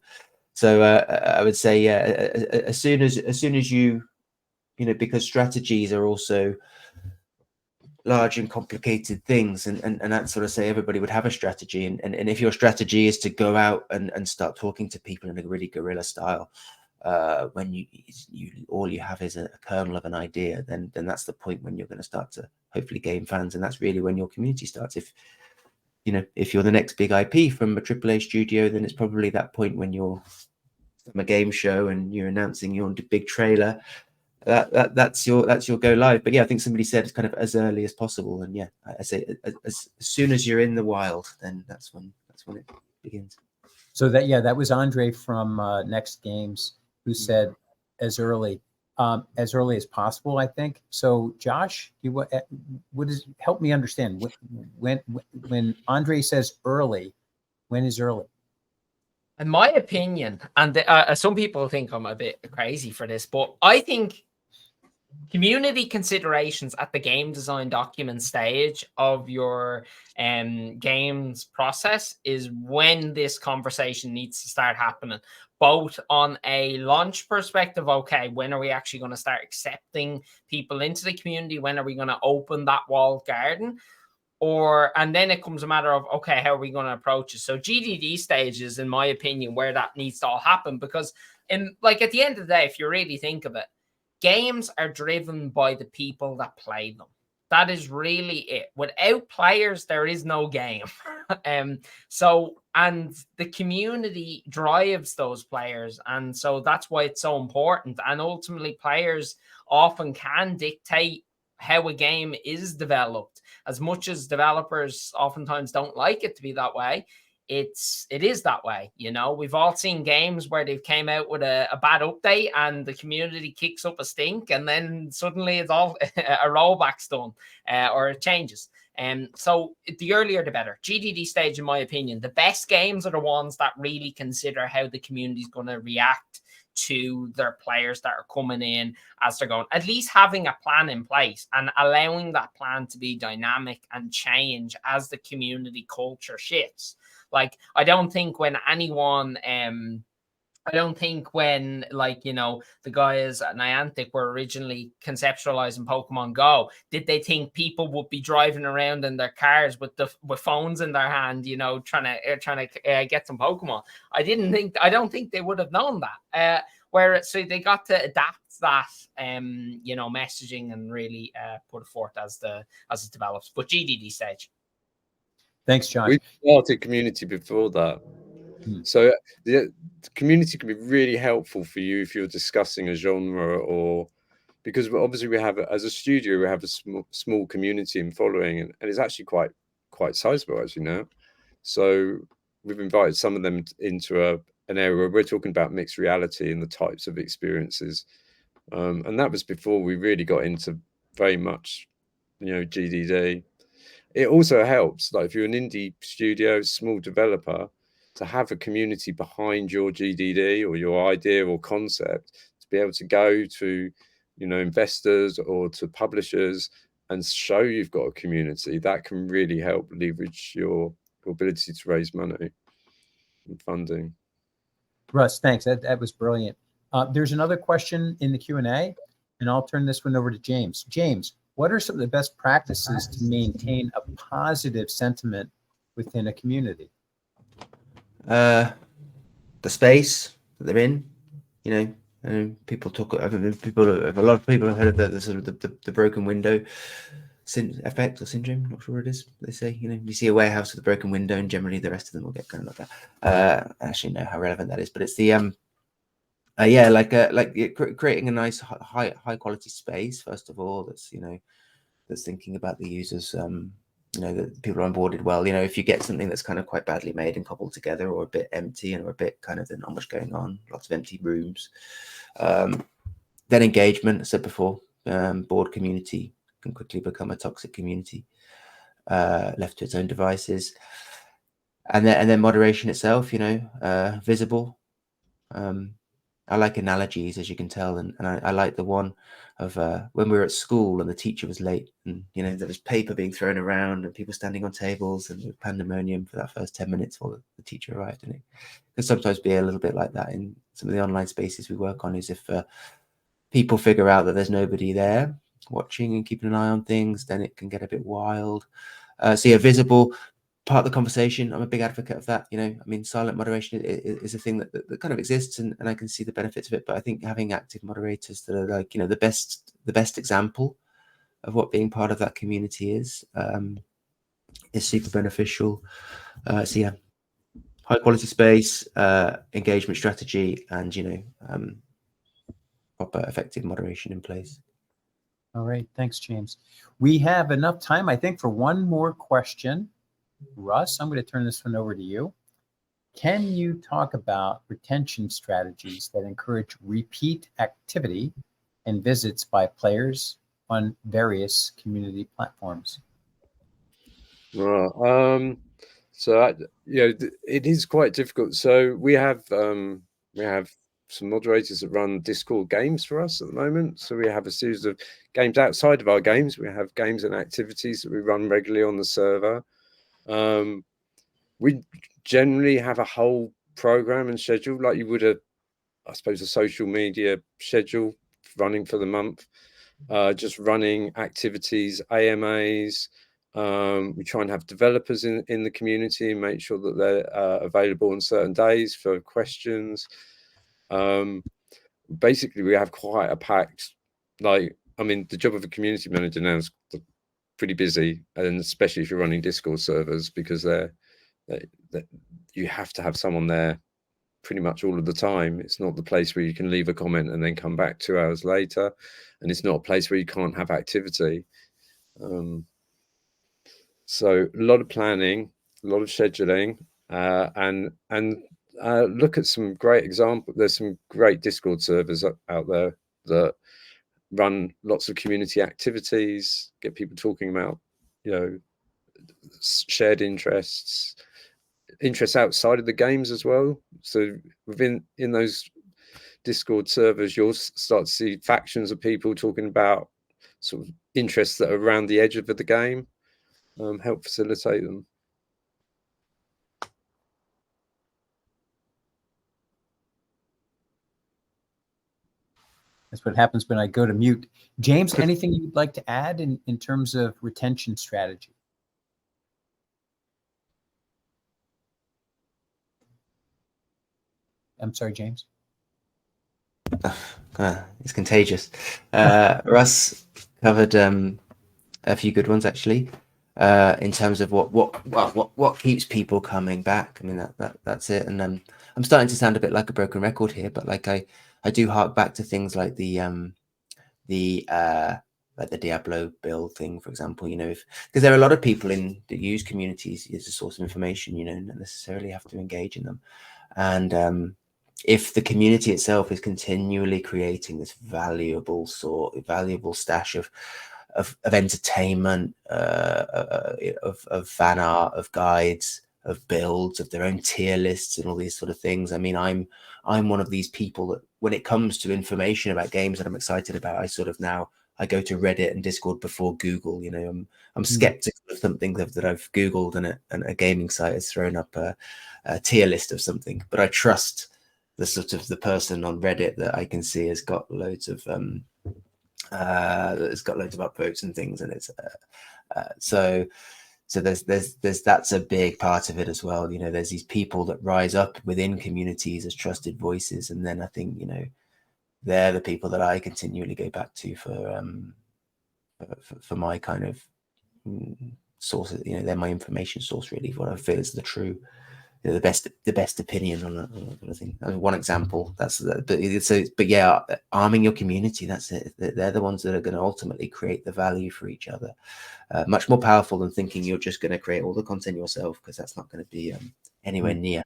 I would say, yeah, as soon as you know, because strategies are also large and complicated things, and that sort of say everybody would have a strategy, and if your strategy is to go out and start talking to people in a really guerrilla style, when you all you have is a kernel of an idea, then that's the point when you're going to start to hopefully gain fans, and that's really when your community starts. If you know, if you're the next big IP from a AAA studio, then it's probably that point when you're from a game show and you're announcing your big trailer. That's your go live. But yeah, I think somebody said it's kind of as early as possible, and yeah, I say as soon as you're in the wild, then that's when it begins. So that was Andre from Next Games who said as early as possible, I think. So Josh, help me understand when Andre says early, when is early? In my opinion, and some people think I'm a bit crazy for this, but I think community considerations at the game design document stage of your games process is when this conversation needs to start happening, both on a launch perspective. Okay, when are we actually going to start accepting people into the community? When are we going to open that walled garden? And then it comes a matter of, okay, how are we going to approach it? So GDD stages, in my opinion, where that needs to all happen, because at the end of the day, if you really think of it, games are driven by the people that play them. That is really it. Without players, there is no game. And the community drives those players. And so that's why it's so important. And ultimately, players often can dictate how a game is developed. As much as developers oftentimes don't like it to be that way, it is that way. You know, we've all seen games where they've came out with a bad update and the community kicks up a stink, and then suddenly it's all a rollback's done or it changes. So the earlier the better. GDD stage, in my opinion, the best games are the ones that really consider how the community is going to react to their players that are coming in as they're going. At least having a plan in place and allowing that plan to be dynamic and change as the community culture shifts. Like, I don't think when anyone I don't think when, like, you know, the guys at Niantic were originally conceptualizing Pokemon Go, did they think people would be driving around in their cars with phones in their hand, you know, trying to get some Pokemon? I don't think they would have known that. So they got to adapt that, you know, messaging and really put it forth as it develops. But GDD stage. Thanks, Josh. We started community before that. So the community can be really helpful for you if you're discussing a genre, or because obviously we have, as a studio, we have a small community and following, and it's actually quite sizable as you know. So we've invited some of them into an area where we're talking about mixed reality and the types of experiences, and that was before we really got into very much, you know, GDD. It also helps, like if you're an indie studio, small developer, to have a community behind your GDD or your idea or concept, to be able to go to, you know, investors or to publishers and show you've got a community. That can really help leverage your ability to raise money and funding. Russ, thanks. That was brilliant. There's another question in the Q&A, and I'll turn this one over to James. James, what are some of the best practices to maintain a positive sentiment within a community? The space that they're in, you know, and people talk. A lot of people have heard of the sort of the broken window effect or syndrome. Not sure what it is. They say, you know, you see a warehouse with a broken window, and generally the rest of them will get kind of like that. Actually, know how relevant that is, but it's the creating a nice high quality space first of all. That's, you know, that's thinking about the users. You know, that people are onboarded well. You know, if you get something that's kind of quite badly made and cobbled together, or a bit empty and or a bit kind of, there's not much going on, lots of empty rooms. Then engagement, I said before, bored community can quickly become a toxic community, left to its own devices. And then moderation itself, you know, visible. I like analogies, as you can tell, and I like the one of when we were at school and the teacher was late, and, you know, there was paper being thrown around and people standing on tables, and there was pandemonium for that first 10 minutes while the teacher arrived. And it can sometimes be a little bit like that in some of the online spaces we work on, is if people figure out that there's nobody there watching and keeping an eye on things, then it can get a bit wild. So yeah, visible, part of the conversation. I'm a big advocate of that. You know, I mean, silent moderation is a thing that kind of exists, and I can see the benefits of it. But I think having active moderators that are, like, you know, the best example of what being part of that community is super beneficial. So yeah, high quality space, engagement strategy, and, you know, proper effective moderation in place. All right, thanks, James. We have enough time, I think, for one more question. Russ, I'm going to turn this one over to you. Can you talk about retention strategies that encourage repeat activity and visits by players on various community platforms? Right. So you know, it is quite difficult. So we have some moderators that run Discord games for us at the moment. So we have a series of games outside of our games. We have games and activities that we run regularly on the server. We generally have a whole program and schedule, like you would I suppose, a social media schedule running for the month, just running activities, AMAs. We try and have developers in the community and make sure that they're available on certain days for questions. Basically, we have quite a packed, like, I mean, the job of a community manager now is pretty busy, and especially if you're running Discord servers, because you have to have someone there pretty much all of the time. It's not the place where you can leave a comment and then come back 2 hours later, and it's not a place where you can't have activity. So a lot of planning, a lot of scheduling, and look at some great examples. There's some great Discord servers out there that run lots of community activities, get people talking about, you know, shared interests outside of the games as well. So in those Discord servers, you'll start to see factions of people talking about sort of interests that are around the edge of the game, help facilitate them. That's what happens when I go to mute. James, anything you'd like to add in terms of retention strategy? I'm sorry, James. It's contagious. Russ covered a few good ones actually. In terms of what keeps people coming back. I mean that's it. And I'm starting to sound a bit like a broken record here, but like I do hark back to things like the Diablo build thing, for example. You know, because there are a lot of people that use communities as a source of information. You know, not necessarily have to engage in them, and if the community itself is continually creating this valuable stash of entertainment, of fan art, of guides, of builds, of their own tier lists, and all these sort of things. I mean, I'm one of these people that when it comes to information about games that I'm excited about, I go to Reddit and Discord before Google. You know, I'm skeptical of something that I've Googled and a gaming site has thrown up a tier list of something, but I trust the person on Reddit that I can see has got loads of upvotes and things, and it's so there's that's a big part of it as well. You know, there's these people that rise up within communities as trusted voices, and then I think, you know, they're the people that I continually go back to for my kind of source. You know, they're my information source, really, what I feel is the true, you know, the best opinion on that kind of thing. One example, but yeah, arming your community, that's it. They're the ones that are going to ultimately create the value for each other. Much more powerful than thinking you're just going to create all the content yourself, because that's not going to be anywhere near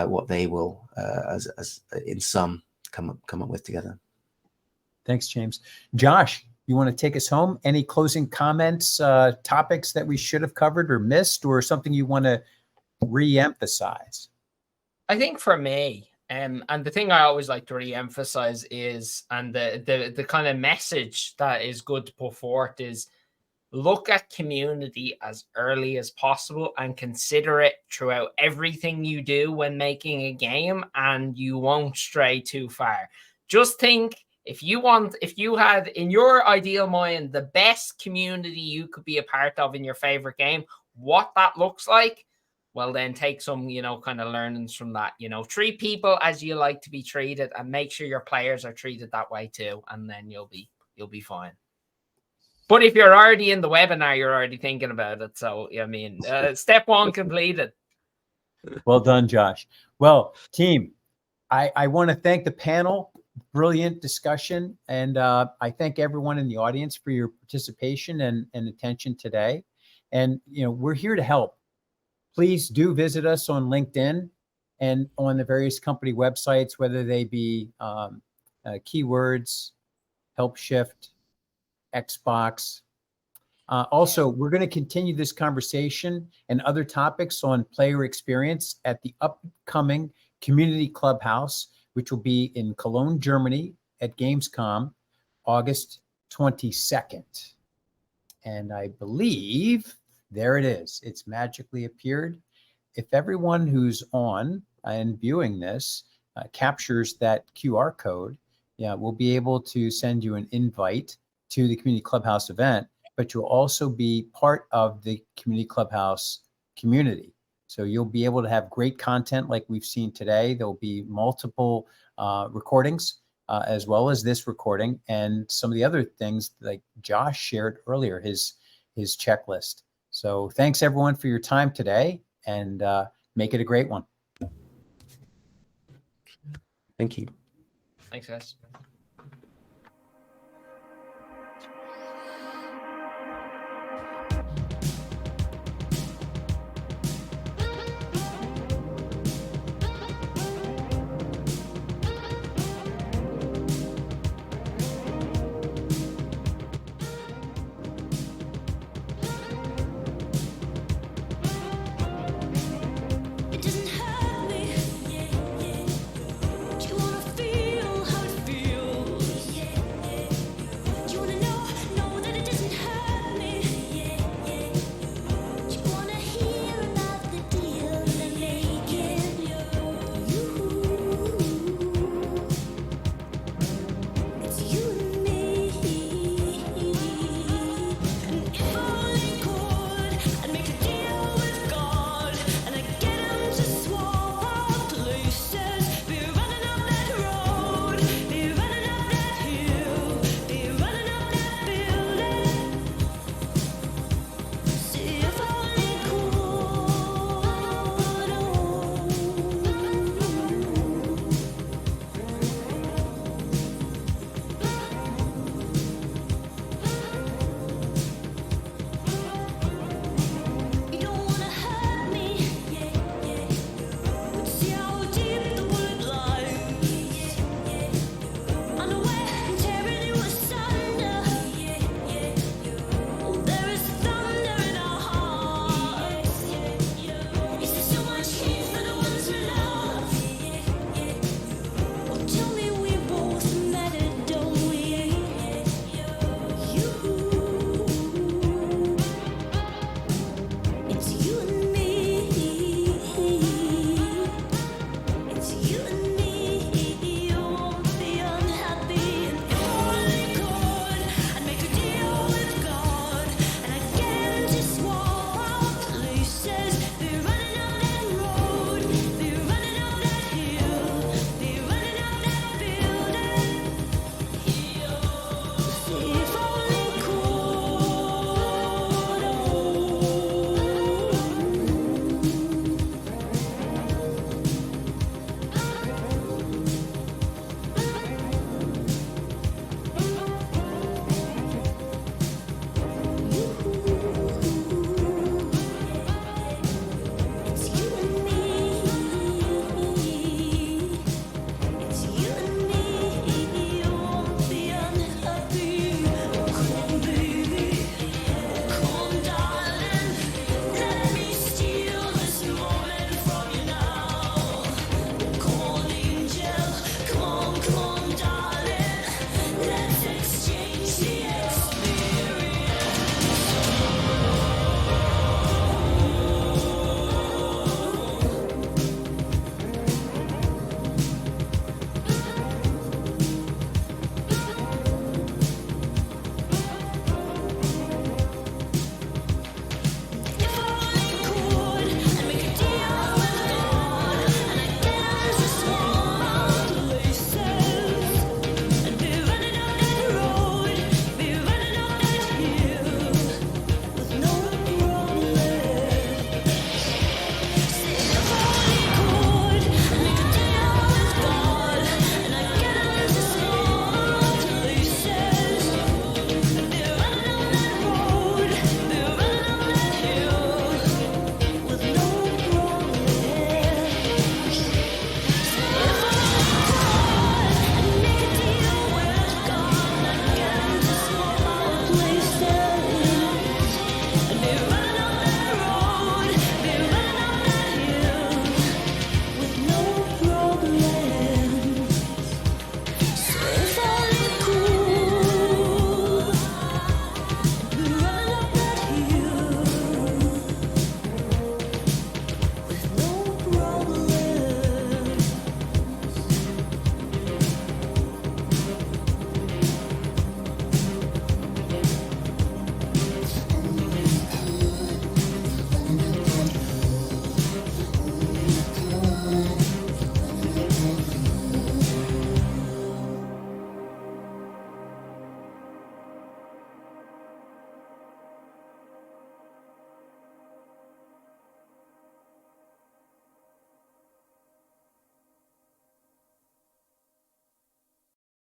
what they will, as in sum, come up with together. Thanks, James. Josh, you want to take us home? Any closing comments, topics that we should have covered or missed, or something you want to re-emphasize? I think for me, and the thing I always like to re-emphasize is, and the kind of message that is good to put forth is, look at community as early as possible and consider it throughout everything you do when making a game, and you won't stray too far. Just think, if you had in your ideal mind the best community you could be a part of in your favorite game, what that looks like, well, then take some, you know, kind of learnings from that. You know, treat people as you like to be treated, and make sure your players are treated that way too, and then you'll be fine. But if you're already in the webinar, you're already thinking about it. So, I mean, step one completed. Well done, Josh. Well, team, I want to thank the panel. Brilliant discussion. And I thank everyone in the audience for your participation and attention today. And, you know, we're here to help. Please do visit us on LinkedIn and on the various company websites, whether they be Keywords, HelpShift, Xbox. Also, we're going to continue this conversation and other topics on player experience at the upcoming Community Clubhouse, which will be in Cologne, Germany at Gamescom, August 22nd. And I believe there it is. It's magically appeared. If everyone who's on and viewing this captures that QR code, yeah, we'll be able to send you an invite to the Community Clubhouse event, but you'll also be part of the Community Clubhouse community. So you'll be able to have great content like we've seen today. There'll be multiple recordings as well as this recording, and some of the other things like Josh shared earlier, his checklist. So thanks everyone for your time today, and make it a great one. Thank you. Thanks, guys.